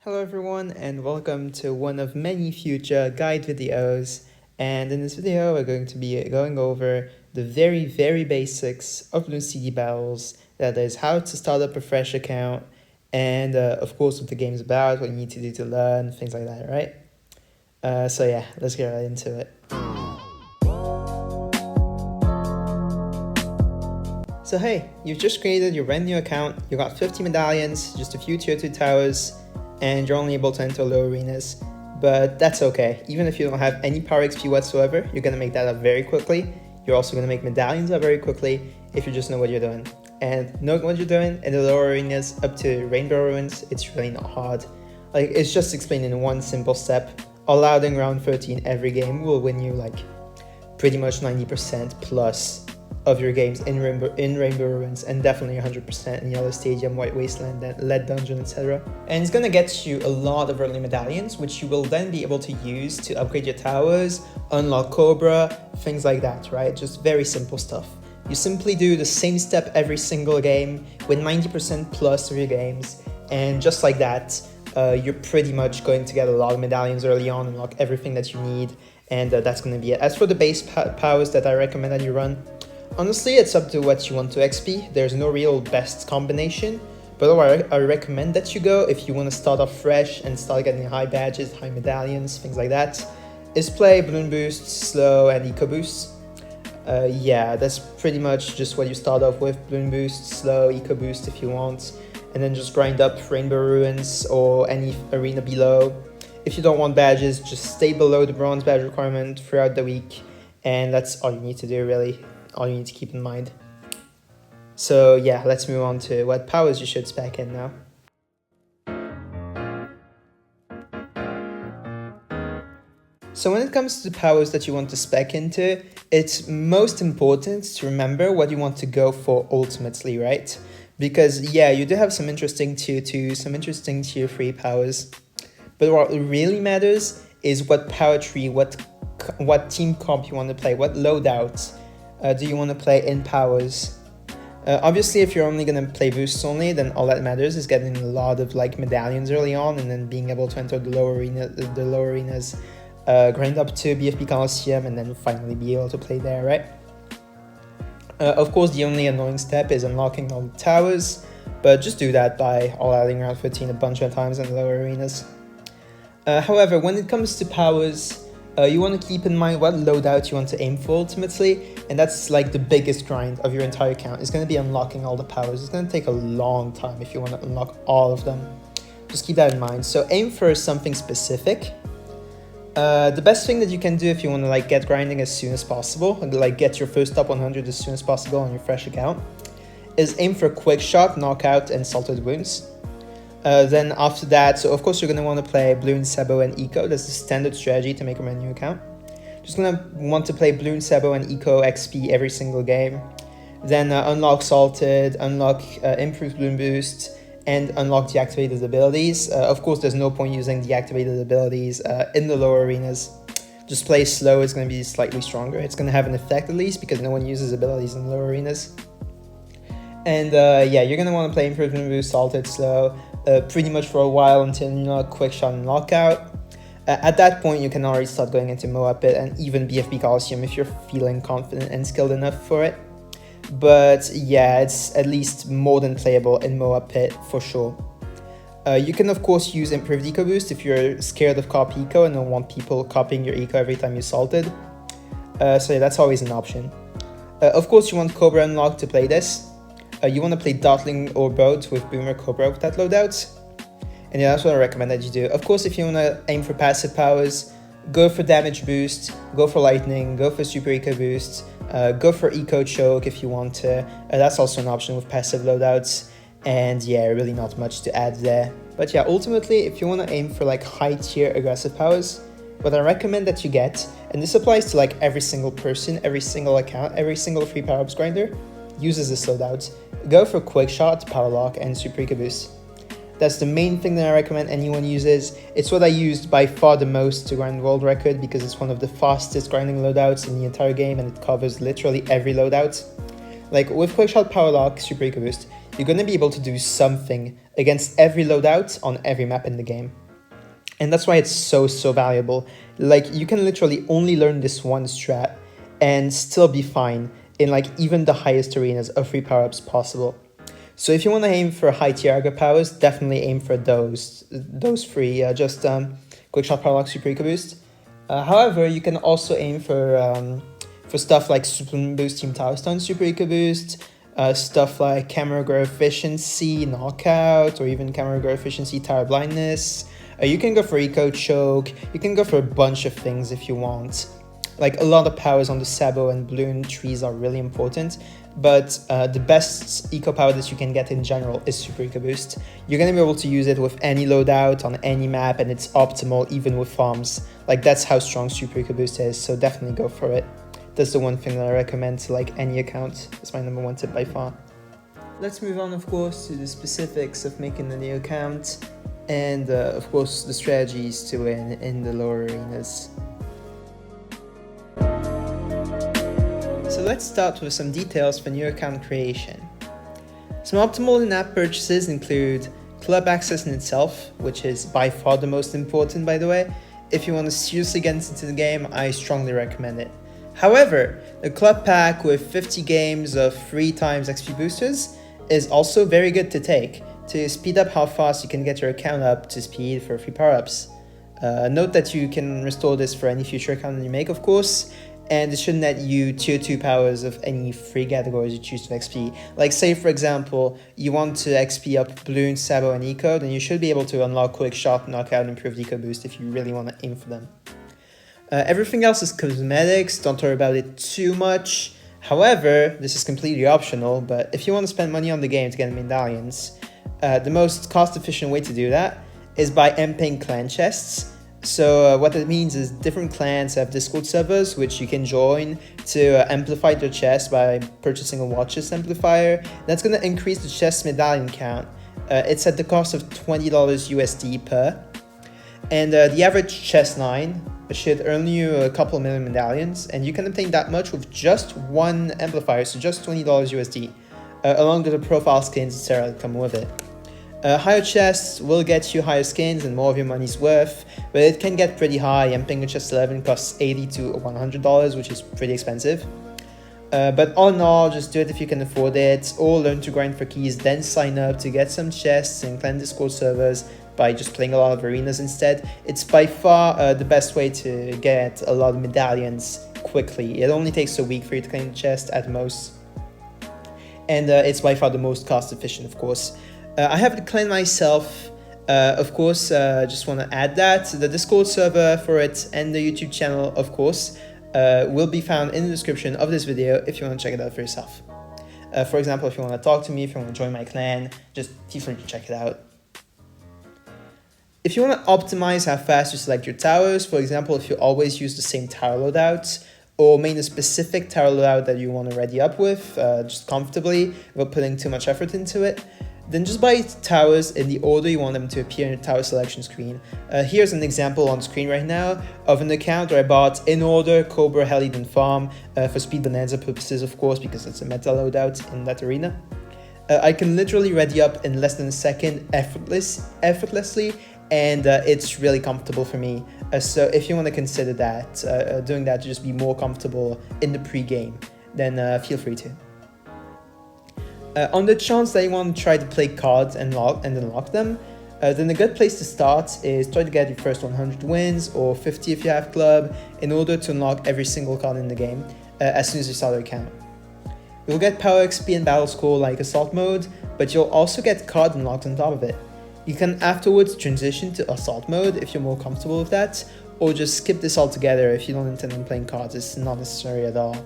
Hello everyone and welcome to one of many future guide videos, and in this video we're going to be going over the very basics of Bloons CD battles, that is how to start up a fresh account and of course what the game's about, what you need to do to learn, things like that, right? So yeah, let's get right into it. So hey, you've just created your brand new account, you got 50 medallions, just a few tier 2 towers, and you're only able to enter low arenas, but that's okay. Even if you don't have any power XP whatsoever, you're gonna make that up very quickly. You're also gonna make medallions up very quickly if you just know what you're doing. And knowing what you're doing in the lower arenas up to Rainbow Ruins, it's really not hard. Like, it's just explained in one simple step. Allowing round 13 every game will win you like pretty much 90% plus of your games in Rainbow Ruins, and definitely 100% in Yellow Stadium, White Wasteland, Lead Dungeon, etc. And it's gonna get you a lot of early medallions, which you will then be able to use to upgrade your towers, unlock Cobra, things like that, right? Just very simple stuff. You simply do the same step every single game, win 90% plus of your games, and just like that, you're pretty much going to get a lot of medallions early on, unlock everything that you need, and that's gonna be it. As for the base powers that I recommend that you run, honestly, it's up to what you want to XP. There's no real best combination, but what I recommend that you go if you want to start off fresh and start getting high badges, high medallions, things like that, is play Bloon Boost, Slow, and Eco Boost. Yeah, that's pretty much just what you start off with: Bloon Boost, Slow, Eco Boost if you want, and then just grind up Rainbow Ruins or any arena below. If you don't want badges, just stay below the bronze badge requirement throughout the week, and that's all you need to do, really. All you need to keep in mind. So yeah, let's move on to what powers you should spec in now. So when it comes to the powers that you want to spec into, it's most important to remember what you want to go for ultimately, right? Because yeah, you do have some interesting tier 2, some interesting tier 3 powers, but what really matters is what power tree, what team comp you want to play, what loadouts do you want to play in powers. Obviously, if you're only going to play boosts only, then all that matters is getting a lot of like medallions early on, and then being able to enter the lower arenas, grind up to BFB Coliseum, and then finally be able to play there, right? Of course, the only annoying step is unlocking all the towers, but just do that by all-outing round 13 a bunch of times in the lower arenas. However, when it comes to powers, you want to keep in mind what loadout you want to aim for ultimately, and that's like the biggest grind of your entire account. It's going to be unlocking all the powers. It's going to take a long time if you want to unlock all of them. Just keep that in mind. So aim for something specific. The best thing that you can do if you want to like get grinding as soon as possible, and like get your first top 100 as soon as possible on your fresh account, is aim for quick shot, knockout, and salted wounds. Then after that, so of course you're going to want to play Bloons, Sebo, and Eco. That's the standard strategy to make a brand new account. Just going to want to play Bloons, Sebo, and Eco XP every single game. Then unlock Salted, unlock Improved Bloon Boost, and unlock deactivated abilities. Of course, there's no point using deactivated abilities in the lower arenas. Just play Slow, it's going to be slightly stronger. It's going to have an effect at least, because no one uses abilities in the lower arenas. And yeah, you're going to want to play Improved Bloon Boost, Salted, Slow, pretty much for a while until you know Quick Shot and Lockout. At that point, you can already start going into Moab Pit and even BFB Coliseum if you're feeling confident and skilled enough for it. But yeah, it's at least more than playable in Moab Pit for sure. You can of course use Improved Eco Boost if you're scared of copy Eco and don't want people copying your Eco every time you salted. So yeah, that's always an option. Of course, you want Cobra unlocked to play this. You want to play Dotling or Boat with Boomer Cobra with that loadout. And yeah, that's what I recommend that you do. Of course, if you want to aim for passive powers, go for Damage Boost, go for Lightning, go for Super Eco Boost, go for Eco Choke if you want to. That's also an option with passive loadouts. And yeah, really not much to add there. But yeah, ultimately, if you want to aim for like high tier aggressive powers, what I recommend that you get, and this applies to like every single person, every single account, every single free power-ups grinder, uses this loadout. Go for Quick Shot, Power Lock, and Super Eco Boost. That's the main thing that I recommend anyone uses. It's what I used by far the most to grind world record, because it's one of the fastest grinding loadouts in the entire game, and it covers literally every loadout. Like with Quick Shot, Power Lock, Super Eco Boost, you're going to be able to do something against every loadout on every map in the game. And that's why it's so valuable. Like, you can literally only learn this one strat and still be fine in like even the highest arenas of free power-ups possible. So if you want to aim for high tier aggro powers, definitely aim for those three. Just quick shot, parallax, super eco boost. However, you can also aim for stuff like super boost, team tower stun, super eco boost, stuff like camera grow efficiency, knockout, or even camera grow efficiency, tower blindness. You can go for eco choke. You can go for a bunch of things if you want. Like, a lot of powers on the Sabo and Bloon trees are really important, but the best eco power that you can get in general is super eco boost. You're going to be able to use it with any loadout on any map, and it's optimal even with farms. Like, that's how strong super eco boost is, so definitely go for it. That's the one thing that I recommend to like any account. It's my number one tip by far. Let's move on, of course, to the specifics of making a new account, and of course the strategies to win in the lower arenas. So let's start with some details for new account creation. Some optimal in-app purchases include club access in itself, which is by far the most important, by the way. If you want to seriously get into the game, I strongly recommend it. However, the club pack with 50 games of 3 times XP boosters is also very good to take to speed up how fast you can get your account up to speed for free power-ups. Note that you can restore this for any future account that you make, of course, and it should net you tier 2 powers of any free categories you choose to XP. Like, say for example, you want to XP up Bloons, Sabo, and Eco, then you should be able to unlock quick shot, knockout, and improved eco boost if you really want to aim for them. Everything else is cosmetics, don't worry about it too much. However, this is completely optional, but if you want to spend money on the game to get medallions, the most cost-efficient way to do that is by emping clan chests. So what that means is different clans have Discord servers which you can join to amplify their chest by purchasing a watch chest amplifier. That's going to increase the chest medallion count. It's at the cost of $20 USD per. And the average chest 9 should earn you a couple million medallions, and you can obtain that much with just one amplifier, so just $20 USD, along with the profile skins, etc. that come with it. Higher chests will get you higher skins and more of your money's worth, but it can get pretty high. Amping a chest 11 costs $80 to $100, which is pretty expensive. But all in all, just do it if you can afford it, or learn to grind for keys, then sign up to get some chests in clan Discord servers by just playing a lot of arenas instead. It's by far the best way to get a lot of medallions quickly. It only takes a week for you to claim the chest at most, and it's by far the most cost efficient, of course. I have the clan myself, of course. Just want to add that the Discord server for it and the YouTube channel, of course, will be found in the description of this video if you want to check it out for yourself. For example, if you want to talk to me, if you want to join my clan, just feel free to check it out. If you want to optimize how fast you select your towers, for example, if you always use the same tower loadout, or main a specific tower loadout that you want to ready up with, just comfortably, without putting too much effort into it, then just buy towers in the order you want them to appear in your tower selection screen. Here's an example on screen right now of an account where I bought in order Cobra, Heli, then Farm, for speed bonanza purposes, of course, because it's a meta loadout in that arena. I can literally ready up in less than a second effortlessly, and it's really comfortable for me. So if you want to consider that, doing that to just be more comfortable in the pre-game, then feel free to. On the chance that you want to try to play cards and unlock them, then a good place to start is try to get your first 100 wins, or 50 if you have club, in order to unlock every single card in the game as soon as you start your account. You'll get power XP and battle score like assault mode, but you'll also get card unlocked on top of it. You can afterwards transition to assault mode if you're more comfortable with that, or just skip this altogether if you don't intend on playing cards. It's not necessary at all.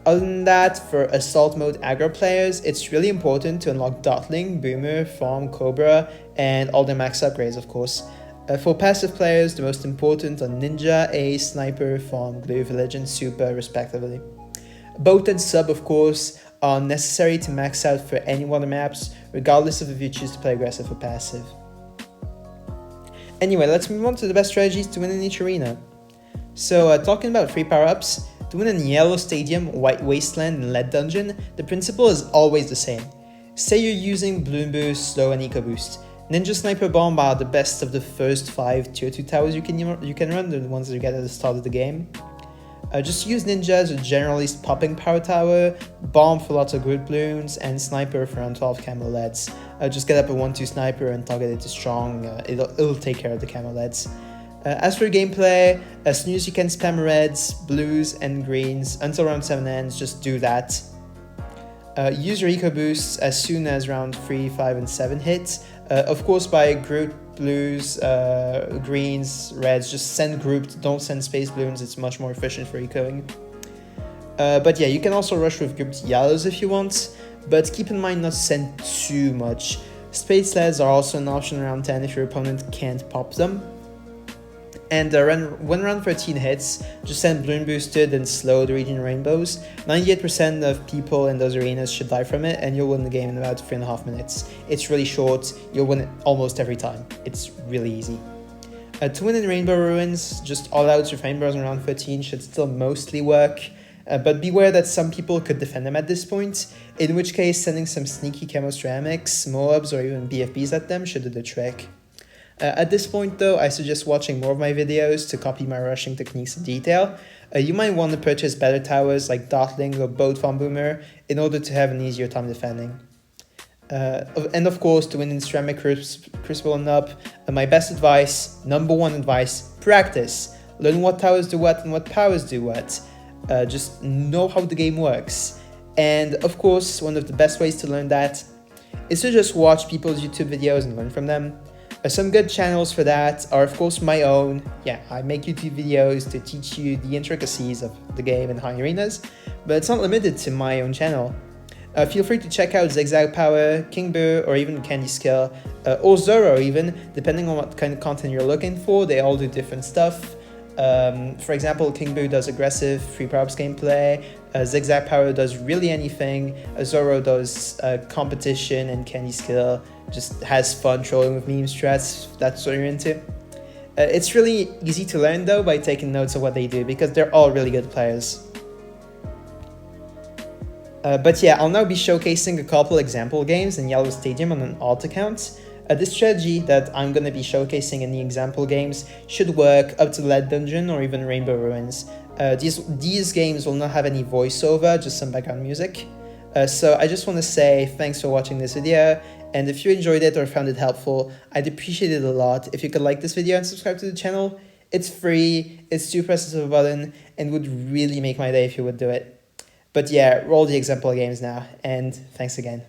Other than that, for assault mode aggro players, it's really important to unlock Dotling, Boomer, Farm, Cobra, and all their max upgrades, of course. For passive players, the most important are Ninja, Ace, Sniper, Farm, Glue, Village, and Super, respectively. Both and Sub, of course, are necessary to max out for any water maps, regardless of if you choose to play aggressive or passive. Anyway, let's move on to the best strategies to win in each arena. So, talking about free power-ups, to win in Yellow Stadium, White Wasteland, and Lead Dungeon, the principle is always the same. Say you're using Bloon Boost, Slow, and Eco Boost. Ninja Sniper Bomb are the best of the first 5 tier 2 towers you can run, the ones that you get at the start of the game. Just use Ninja as a generalist popping power tower, Bomb for lots of group balloons, and Sniper for around 12 camo LEDs. Just get up a 1-2 Sniper and target it to strong, it'll take care of the camo LEDs. As for gameplay, as soon as you can spam reds, blues, and greens until round 7 ends, just do that. Use your eco boosts as soon as round 3, 5, and 7 hit. Of course, by group blues, greens, reds, just send grouped, don't send space balloons, it's much more efficient for ecoing. But yeah, you can also rush with grouped yellows if you want, but keep in mind not to send too much. Space sleds are also an option around 10 if your opponent can't pop them. And when round 13 hits, just send Bloon Boosted and slowed region rainbows. 98% of people in those arenas should die from it, and you'll win the game in about 3.5 minutes. It's really short, you'll win it almost every time. It's really easy. To win in Rainbow Ruins, just all outs with rainbows in round 13 should still mostly work, but beware that some people could defend them at this point, in which case sending some sneaky camo ceramics, Moabs, or even BFBs at them should do the trick. At this point though, I suggest watching more of my videos to copy my rushing techniques in detail. You might want to purchase better towers like Dartling or Boat Farm Boomer in order to have an easier time defending. And of course, to win in Ceramic Crucible and up, my best advice, number 1 advice, practice. Learn what towers do what and what powers do what. Just know how the game works. And of course, one of the best ways to learn that is to just watch people's YouTube videos and learn from them. Some good channels for that are of course my own. Yeah, I make YouTube videos to teach you the intricacies of the game and high arenas, but it's not limited to my own channel. Feel free to check out Zigzag Power, King Boo, or even Candy Skill, or Zoro even, depending on what kind of content you're looking for. They all do different stuff. For example, King Boo does aggressive free power-ups gameplay, Zigzag Power does really anything, Zoro does competition, and Candy Skill just has fun trolling with meme strats, if that's what you're into. It's really easy to learn though by taking notes of what they do, because they're all really good players. But yeah, I'll now be showcasing a couple example games in Yellow Stadium on an alt account. This strategy that I'm going to be showcasing in the example games should work up to Lead Dungeon or even Rainbow Ruins. These games will not have any voiceover, just some background music. So I just want to say thanks for watching this video, and if you enjoyed it or found it helpful, I'd appreciate it a lot if you could like this video and subscribe to the channel. It's free, it's 2 presses of a button, and would really make my day if you would do it. But yeah, roll the example games now, and thanks again.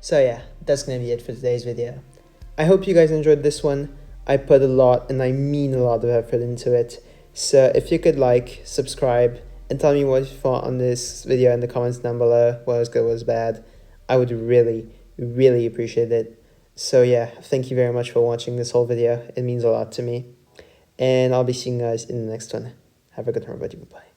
So yeah, that's gonna be it for today's video. I hope you guys enjoyed this one. I put a lot, and I mean a lot of effort into it. So if you could like, subscribe, and tell me what you thought on this video in the comments down below, what was good, what was bad, I would really, really appreciate it. So yeah, thank you very much for watching this whole video. It means a lot to me. And I'll be seeing you guys in the next one. Have a good one, everybody. Bye.